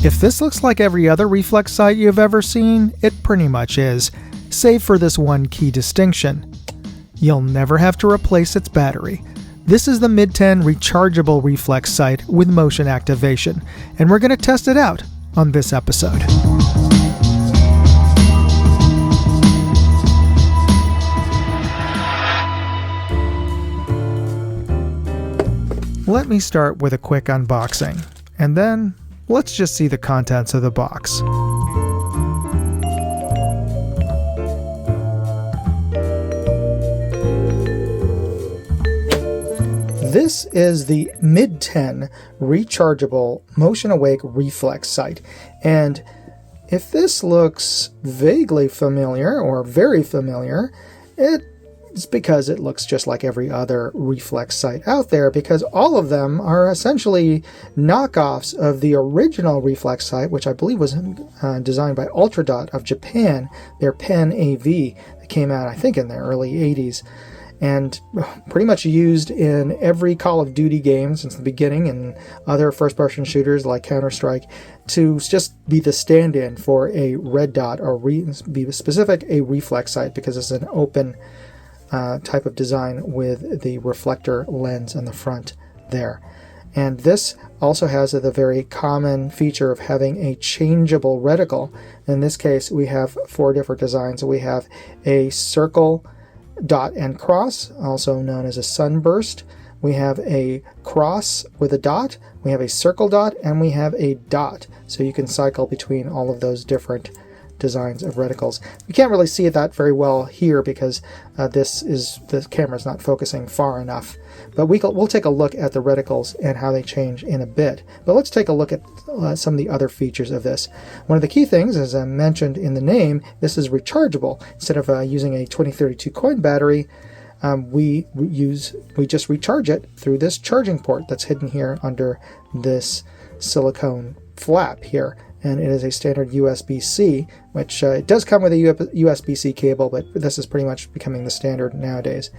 If this looks like every other reflex sight you've ever seen, it pretty much is, save for this one key distinction. You'll never have to replace its battery. This is the Mid-10 rechargeable reflex sight with motion activation, and we're going to test it out on this episode. Let me start with a quick unboxing, and then let's just see the contents of the box. This is the Mid-10 rechargeable motion awake reflex sight, and if this looks vaguely familiar or very familiar, it's because it looks just like every other reflex sight out there, because all of them are essentially knockoffs of the original reflex sight, which I believe was designed by Ultradot of Japan, their Pen AV that came out I think in the early 80s. And pretty much used in every Call of Duty game since the beginning and other first-person shooters like Counter-Strike to just be the stand-in for a red dot, or be specific, a reflex sight, because it's an open type of design with the reflector lens in the front there. And this also has the very common feature of having a changeable reticle. In this case, we have 4 different designs. We have a circle, dot and cross, also known as a sunburst. We have a cross with a dot, we have a circle dot, and we have a dot. So you can cycle between all of those different designs of reticles. You can't really see that very well here because the camera's not focusing far enough. But we'll take a look at the reticles and how they change in a bit. But let's take a look at some of the other features of this. One of the key things, as I mentioned in the name, this is rechargeable. Instead of using a 2032 coin battery, we just recharge it through this charging port that's hidden here under this silicone flap here. And it is a standard USB-C, which it does come with a USB-C cable, but this is pretty much becoming the standard nowadays.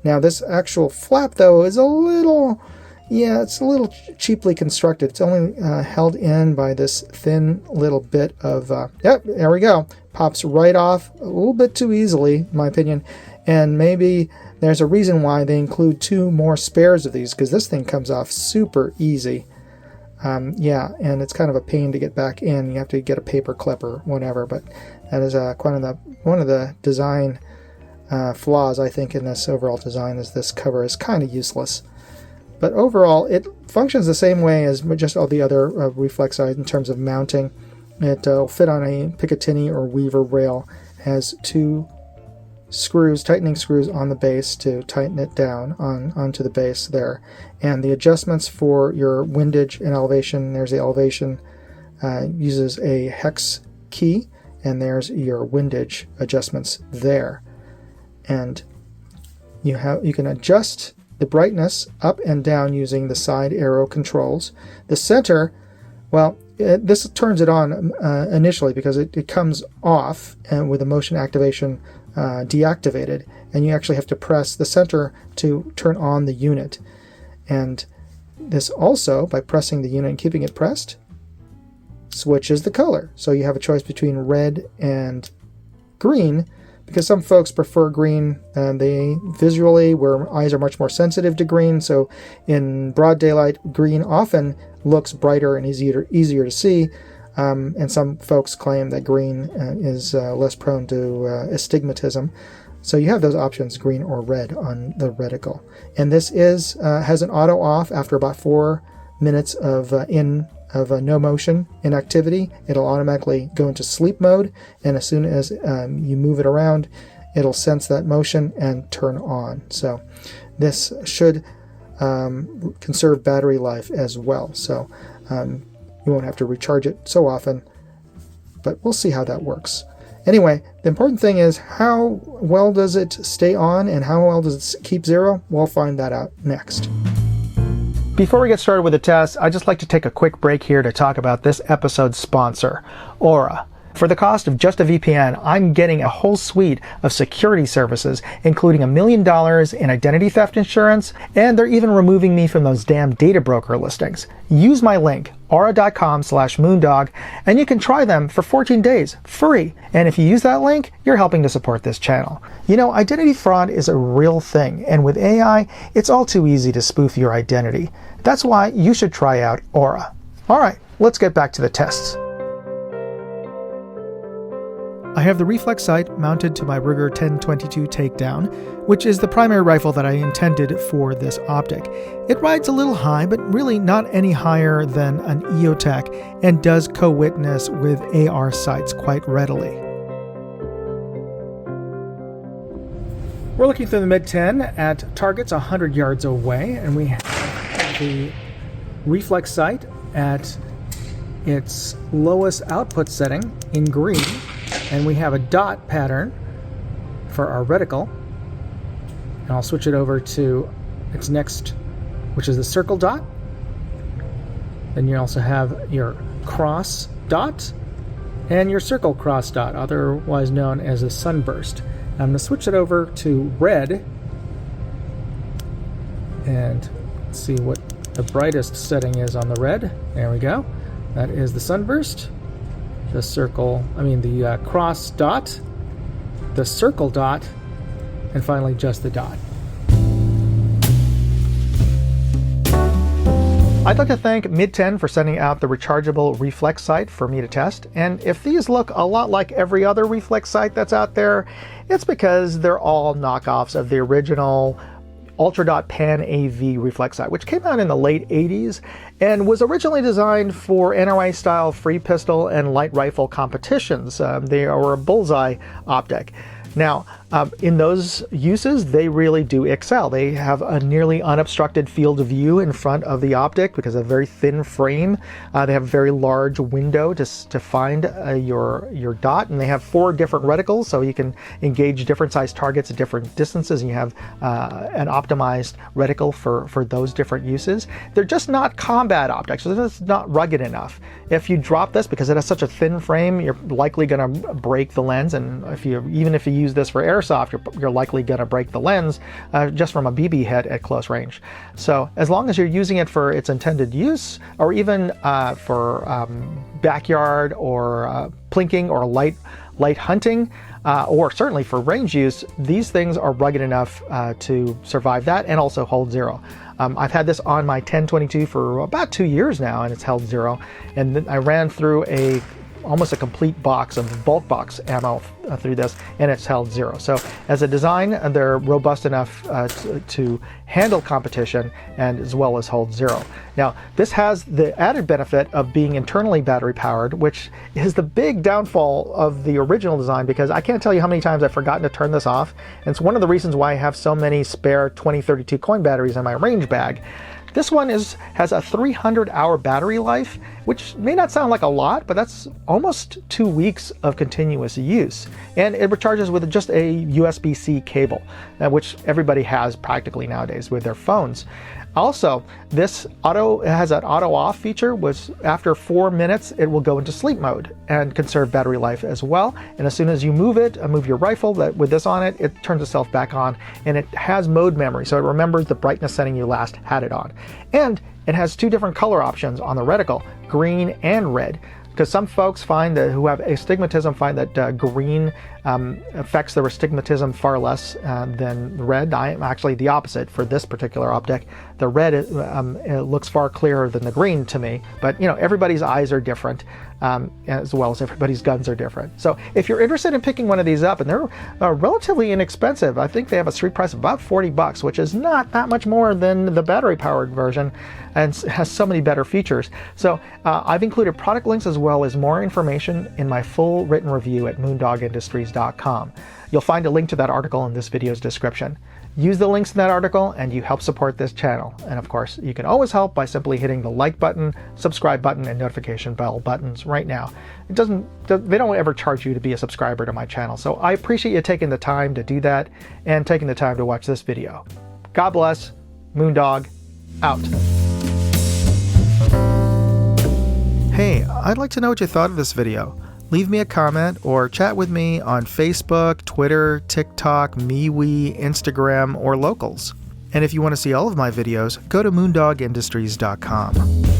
Now, this actual flap, though, is it's a little cheaply constructed. It's only held in by this thin little bit of, there we go, pops right off a little bit too easily, in my opinion. And maybe there's a reason why they include 2 more spares of these, because this thing comes off super easy. And it's kind of a pain to get back in. You have to get a paper clip or whatever, but that is one of the design flaws, I think, in this overall design, is this cover is kind of useless. But overall, it functions the same way as just all the other reflex sights in terms of mounting. It will fit on a Picatinny or Weaver rail, has 2 tightening screws on the base to tighten it down onto the base there. And the adjustments for your windage and elevation, there's the elevation, uses a hex key, and there's your windage adjustments there. And you can adjust the brightness up and down using the side arrow controls. The center, this turns it on initially because it comes off and with the motion activation deactivated, and you actually have to press the center to turn on the unit. And this also, by pressing the unit and keeping it pressed, switches the color. So you have a choice between red and green, because some folks prefer green, and they visually, where eyes are much more sensitive to green, so in broad daylight, green often looks brighter and easier to see. And some folks claim that green is less prone to astigmatism. So you have those options, green or red, on the reticle. And this has an auto off after about 4 minutes of no motion inactivity. It'll automatically go into sleep mode, and as soon as you move it around, it'll sense that motion and turn on. So this should conserve battery life as well. So you won't have to recharge it so often, but we'll see how that works. Anyway, the important thing is, how well does it stay on and how well does it keep zero? We'll find that out next. Before we get started with the test, I'd just like to take a quick break here to talk about this episode's sponsor, Aura. For the cost of just a VPN, I'm getting a whole suite of security services, including $1 million in identity theft insurance, and they're even removing me from those damn data broker listings. Use my link, aura.com/moondog, and you can try them for 14 days, free. And if you use that link, you're helping to support this channel. You know, identity fraud is a real thing, and with AI, it's all too easy to spoof your identity. That's why you should try out Aura. All right, let's get back to the tests. I have the Reflex sight mounted to my Ruger 1022 takedown, which is the primary rifle that I intended for this optic. It rides a little high, but really not any higher than an EOTech, and does co-witness with AR sights quite readily. We're looking through the mid-10 at targets 100 yards away, and we have the Reflex sight at its lowest output setting in green. And we have a dot pattern for our reticle. And I'll switch it over to its next, which is the circle dot. Then you also have your cross dot and your circle cross dot, otherwise known as a sunburst. I'm going to switch it over to red and see what the brightest setting is on the red. There we go. That is the sunburst. The circle, the cross dot, the circle dot, and finally just the dot. I'd like to thank Mid-10 for sending out the rechargeable Reflex sight for me to test. And if these look a lot like every other Reflex sight that's out there, it's because they're all knockoffs of the original Ultra Pan AV Reflex sight, which came out in the late 80s and was originally designed for NRA style free pistol and light rifle competitions. They are a bullseye optic. Now, in those uses, they really do excel. They have a nearly unobstructed field of view in front of the optic because of a very thin frame. They have a very large window to find your dot, and they have 4 different reticles, so you can engage different size targets at different distances, and you have an optimized reticle for those different uses. They're just not combat optics, so they're just not rugged enough. If you drop this, because it has such a thin frame, you're likely going to break the lens, and even if you use this for airsoft, you're likely going to break the lens just from a BB hit at close range. So as long as you're using it for its intended use, or even for backyard or plinking or light hunting, or certainly for range use, these things are rugged enough to survive that and also hold zero. I've had this on my 1022 for about 2 years now, and it's held zero. And then I ran through almost a complete box of bulk box ammo through this, and it's held zero. So as a design, they're robust enough to handle competition and as well as hold zero. Now, this has the added benefit of being internally battery powered, which is the big downfall of the original design, because I can't tell you how many times I've forgotten to turn this off. And it's one of the reasons why I have so many spare 2032 coin batteries in my range bag. This one has a 300-hour battery life, which may not sound like a lot, but that's almost 2 weeks of continuous use. And it recharges with just a USB-C cable, which everybody has practically nowadays with their phones. Also, this has an auto off feature, which after 4 minutes, it will go into sleep mode and conserve battery life as well. And as soon as you move your rifle with this on it, it turns itself back on, and it has mode memory. So it remembers the brightness setting you last had it on. And it has 2 different color options on the reticle, green and red. Because some folks who have astigmatism find that green affects their astigmatism far less than red. I am actually the opposite for this particular optic. The red it looks far clearer than the green to me, but everybody's eyes are different, as well as everybody's guns are different. So if you're interested in picking one of these up, and they're relatively inexpensive, I think they have a street price of about $40, which is not that much more than the battery powered version, and has so many better features. So I've included product links as well as more information in my full written review at moondogindustries.com. You'll find a link to that article in this video's description. Use the links in that article and you help support this channel. And of course, you can always help by simply hitting the like button, subscribe button, and notification bell buttons right now. They don't ever charge you to be a subscriber to my channel. So I appreciate you taking the time to do that and taking the time to watch this video. God bless. Moondog out. Hey, I'd like to know what you thought of this video. Leave me a comment or chat with me on Facebook, Twitter, TikTok, MeWe, Instagram, or Locals. And if you want to see all of my videos, go to moondogindustries.com.